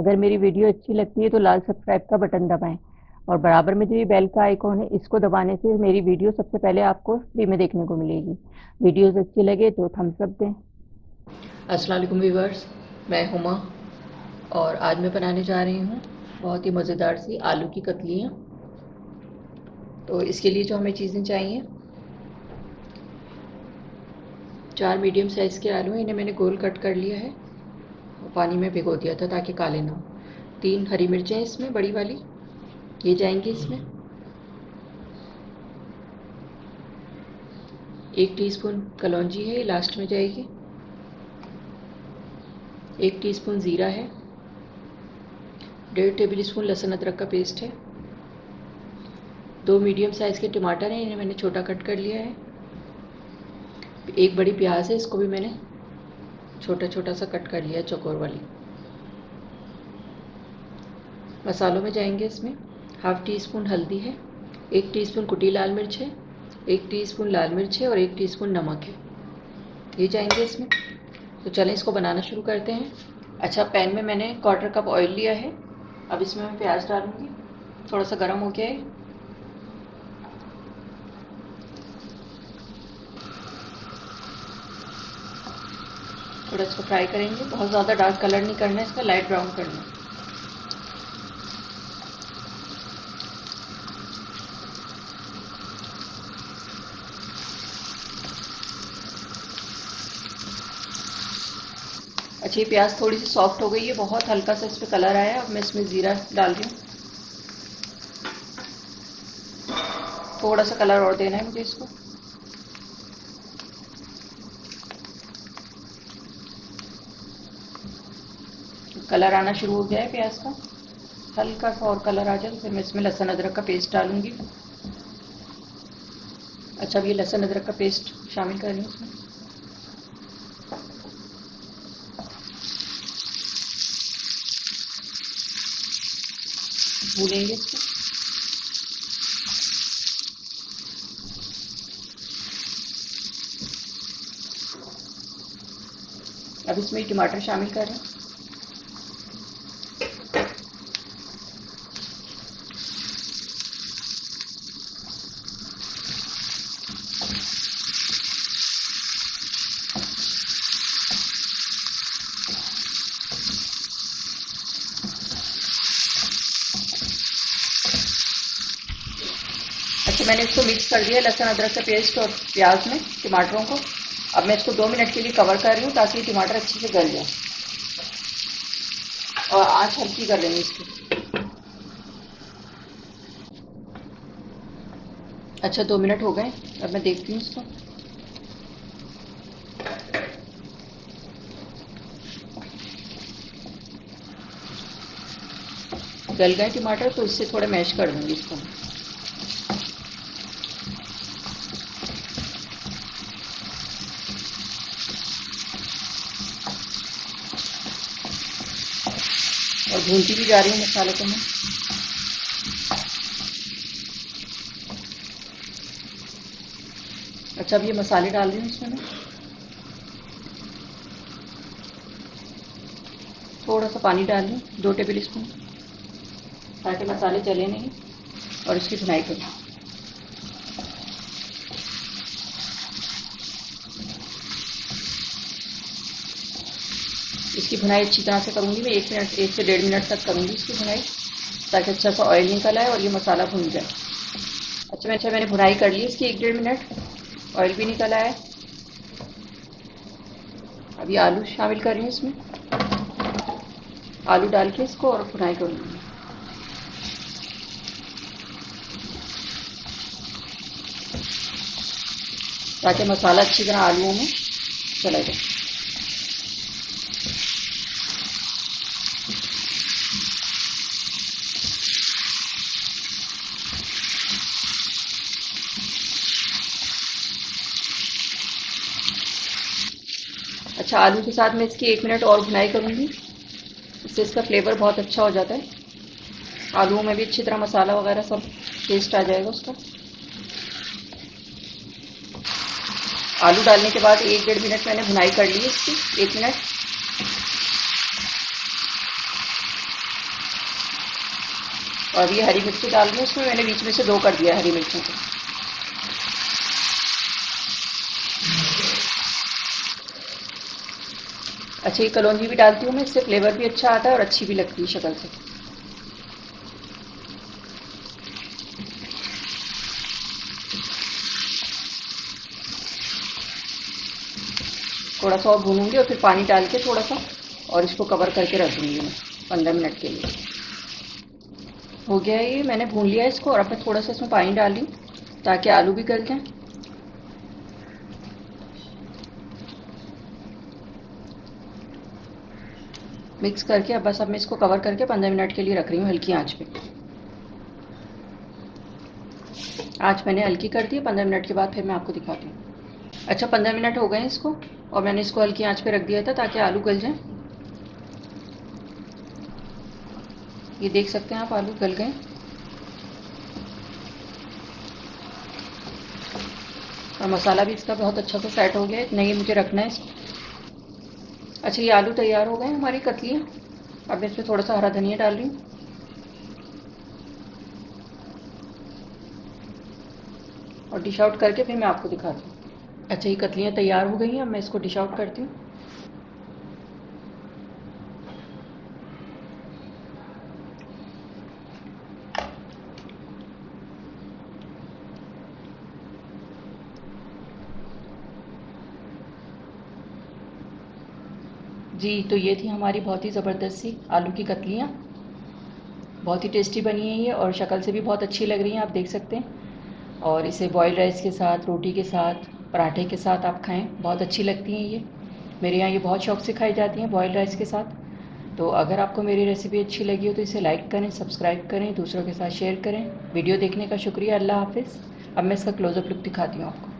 अगर मेरी वीडियो अच्छी लगती है तो लाल सब्सक्राइब का बटन दबाएं और बराबर में जो ये बेल का आइकॉन है इसको दबाने से मेरी वीडियो सबसे पहले आपको फ्री में देखने को मिलेगी। वीडियोस अच्छी लगे तो थम्स अप दें। अस्सलाम वालेकुम व्यूवर्स, मैं हुमा और आज मैं बनाने जा रही हूँ बहुत ही मज़ेदार सी आलू की कतलियाँ। तो इसके लिए जो हमें चीज़ें चाहिए, 4 मीडियम साइज़ के आलू हैं, इन्हें मैंने गोल कट कर लिया है और पानी में भिगो दिया था ताकि काले ना हो। 3 हरी मिर्चें इसमें बड़ी वाली, ये जाएंगी इसमें। 1 टीस्पून कलौंजी है, ये लास्ट में जाएगी। 1 टीस्पून ज़ीरा है। 1.5 टेबल स्पून लहसुन अदरक का पेस्ट है। 2 मीडियम साइज़ के टमाटर हैं, इन्हें मैंने छोटा कट कर लिया है। 1 बड़ी प्याज है, इसको भी मैंने छोटा छोटा सा कट कर लिया है, चौकोर वाली। मसालों में जाएंगे इसमें 1/2 टीस्पून हल्दी है, 1 टीस्पून कुटी लाल मिर्च है, 1 टीस्पून लाल मिर्च है और 1 टीस्पून नमक है, ये जाएंगे इसमें। तो चलें इसको बनाना शुरू करते हैं। अच्छा, पैन में मैंने 1/4 कप ऑयल लिया है। अब इसमें मैं प्याज डालूंगी। थोड़ा सा गर्म हो गया है। थोड़ा इसको फ्राई करेंगे, बहुत ज़्यादा डार्क कलर नहीं करना है इसका, लाइट ब्राउन करना है। अच्छा, ये प्याज थोड़ी सी सॉफ्ट हो गई है, बहुत हल्का सा इस पर कलर आया है। अब मैं इसमें ज़ीरा डाल रही हूँ। थोड़ा सा कलर और देना है मुझे इसको। कलर आना शुरू हो गया है प्याज का, हल्का सा और कलर आ जाए तो फिर मैं इसमें लहसुन अदरक का पेस्ट डालूंगी। अच्छा, अब ये लहसुन अदरक का पेस्ट शामिल कर रही हूँ इसमें। भूलेंगे इसको। अब इसमें टमाटर शामिल कर रहे हैं। अच्छा, मैंने इसको मिक्स कर दिया लहसुन अदरक का पेस्ट और प्याज में टमाटरों को। अब मैं इसको 2 मिनट के लिए कवर कर रही हूँ ताकि टमाटर अच्छे से गल जाए और आँच हल्की कर लेंगे इसकी। अच्छा, 2 मिनट हो गए। अब मैं देखती हूँ इसको। गल गए टमाटर, तो इससे थोड़ा मैश कर दूँगी इसको। और भूनती भी जा रही हूँ मसाले को मैं। अच्छा, अब ये मसाले डाल रही हूँ इसमें मैं। थोड़ा सा पानी डाल रही हूँ, 2 टेबल स्पून, ताकि मसाले जले नहीं और इसकी भुनाई करूँ। इसकी भुनाई अच्छी तरह से करूँगी मैं, 1 से 1.5 मिनट तक करूँगी इसकी भुनाई, ताकि अच्छा सा ऑयल निकल आए और ये मसाला भुन जाए। अच्छा, मैंने भुनाई कर ली इसकी 1-1.5 मिनट, ऑयल भी निकल आया है। अब ये आलू शामिल कर रही हूँ इसमें। आलू डाल के इसको और भुनाई करूँगी, ताकि मसाला अच्छी तरह आलूओं में चला जाए। अच्छा, आलू के साथ मैं इसकी 1 मिनट और भुनाई करूँगी, इससे इसका फ्लेवर बहुत अच्छा हो जाता है। आलूओं में भी अच्छी तरह मसाला वगैरह सब टेस्ट आ जाएगा उसका। आलू डालने के बाद 1-1.5 मिनट मैंने भुनाई कर ली है इसकी, 1 मिनट। और ये हरी मिर्ची डाल रही हूँ इसमें, मैंने बीच में से 2 कर दिया हरी मिर्चों को। अच्छा, ये कलौंजी भी डालती हूँ मैं, इससे फ्लेवर भी अच्छा आता है और अच्छी भी लगती है शक्ल से। थोड़ा सा और भूनूंगी और फिर पानी डाल के थोड़ा सा, और इसको कवर करके रख दूँगी मैं 15 मिनट के लिए। हो गया है ये, मैंने भून लिया है इसको, और अब मैं थोड़ा सा इसमें पानी डाल रही हूँ ताकि आलू भी गल जाएं। मिक्स करके अब मैं इसको कवर करके 15 मिनट के लिए रख रही हूँ हल्की आंच पे। आंच मैंने हल्की कर दी है, 15 मिनट के बाद फिर मैं आपको दिखाती हूँ। अच्छा, 15 मिनट हो गए हैं इसको, और मैंने इसको हल्की आंच पे रख दिया था ताकि आलू गल जाएं। ये देख सकते हैं आप, आलू गल गए। और मसाला भी इसका बहुत अच्छा से सेट हो गया है, इतना ही मुझे रखना है इसको। अच्छा, ये आलू तैयार हो गए हैं हमारी कतलियाँ। अब मैं इसमें थोड़ा सा हरा धनिया डाल रही हूँ और डिश आउट करके फिर मैं आपको दिखाती हूँ। अच्छा, ये कतलियाँ तैयार हो गई हैं, अब मैं इसको डिश आउट करती हूँ। जी, तो ये थी हमारी बहुत ही ज़बरदस्त सी आलू की कतलियाँ। बहुत ही टेस्टी बनी है ये, और शक्ल से भी बहुत अच्छी लग रही हैं, आप देख सकते हैं। और इसे बॉइल्ड राइस के साथ, रोटी के साथ, पराठे के साथ आप खाएं, बहुत अच्छी लगती हैं ये। मेरे यहाँ ये बहुत शौक से खाई जाती हैं बॉइल्ड राइस के साथ। तो अगर आपको मेरी रेसिपी अच्छी लगी हो तो इसे लाइक करें, सब्सक्राइब करें, दूसरों के साथ शेयर करें। वीडियो देखने का शुक्रिया। अल्लाह हाफ़िज़। अब मैं इसका क्लोज़अप लुक दिखाती हूँ आपको।